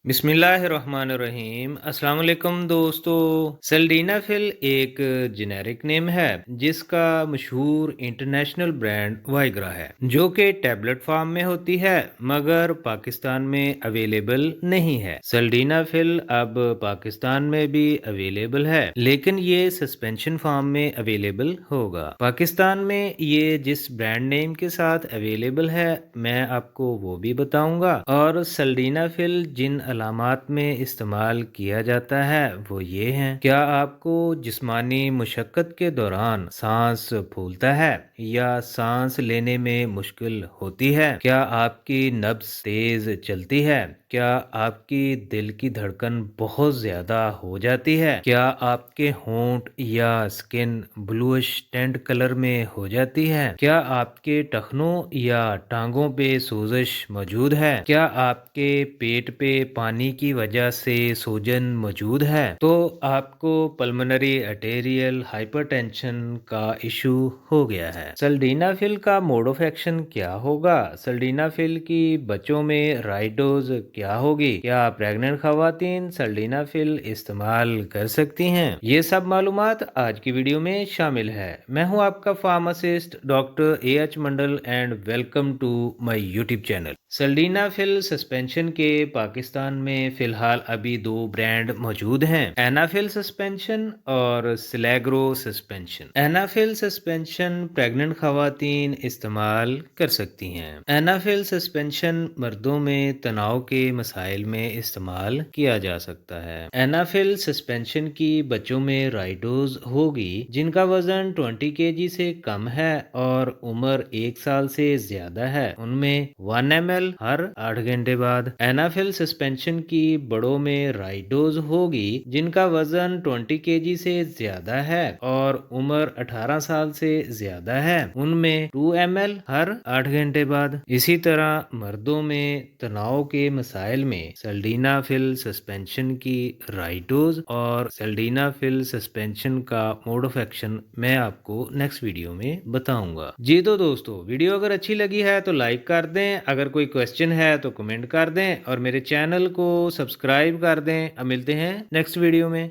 बिस्मिल्लाहिर्रहमानिर्रहीम। अस्सलाम वालेकुम दोस्तों। सल्डीनाफिल एक जेनेरिक नेम है जिसका मशहूर इंटरनेशनल ब्रांड वाइग्रा है, जो कि टैबलेट फॉर्म में होती है मगर पाकिस्तान में अवेलेबल नहीं है। सल्डीनाफिल अब पाकिस्तान में भी अवेलेबल है, लेकिन ये सस्पेंशन फॉर्म में अवेलेबल होगा। पाकिस्तान में ये जिस ब्रांड नेम के साथ अवेलेबल है मैं आपको वो भी बताऊंगा, और सल्डीनाफिल जिन अलामात में इस्तेमाल किया जाता है वो ये हैं। क्या आपको जिस्मानी मुशक्कत के दौरान सांस फूलता है या सांस लेने में मुश्किल होती है? क्या आपकी नब्ज तेज चलती है? क्या आपकी दिल की धड़कन बहुत ज्यादा हो जाती है? क्या आपके होंठ या स्किन ब्लूइश टेंट कलर में हो जाती है? क्या आपके टखनों या टांगों पे सोजिश मौजूद है? क्या आपके पेट पे पानी की वजह से सूजन मौजूद है? तो आपको पल्मोनरी आर्टेरियल हाइपरटेंशन का इशू हो गया है। सल्डीनाफिल का मोड ऑफ एक्शन क्या होगा? सल्डीनाफिल की बच्चों में राइट डोज क्या होगी? क्या प्रेग्नेंट खवातीन सल्डीनाफिल इस्तेमाल कर सकती हैं? ये सब मालूमात आज की वीडियो में शामिल है। मैं हूं आपका pharmacist doctor AH Mandal and welcome to my YouTube channel. Sildenafil suspension के पाकिस्तान में फिलहाल अभी दो ब्रांड मौजूद हैं, एनाफिल सस्पेंशन और सिलेग्रो सस्पेंशन। एनाफिल सस्पेंशन प्रेग्नेंट खवातीन इस्तेमाल कर सकती हैं। एनाफिल सस्पेंशन मर्दों में तनाव के मसाइल में इस्तेमाल किया जा सकता है। एनाफिल सस्पेंशन की बच्चों में राइडोज होगी जिनका वजन 20 kg से कम है और उम्र 1 साल से ज्यादा है। उनमें 1 ml हर 8 घंटे बाद। एनाफिल सस्पेंशन की बड़ों में राइडोज होगी जिनका वजन 20 kg से ज्यादा है और उम्र 18 साल से ज्यादा है। उनमें 2 ml हर 8 घंटे बाद। इसी तरह मर्दों में तनाव के मसाइल में सल्डीनाफिल सस्पेंशन की राइडोज और सल्डीनाफिल सस्पेंशन का मोड ऑफ एक्शन मैं आपको नेक्स्ट वीडियो में बताऊंगा। जी तो दोस्तों, वीडियो अगर अच्छी लगी है तो लाइक कर दें, अगर कोई क्वेश्चन है तो कमेंट कर दें और मेरे चैनल को सब्सक्राइब कर दें। अब मिलते हैं नेक्स्ट वीडियो में।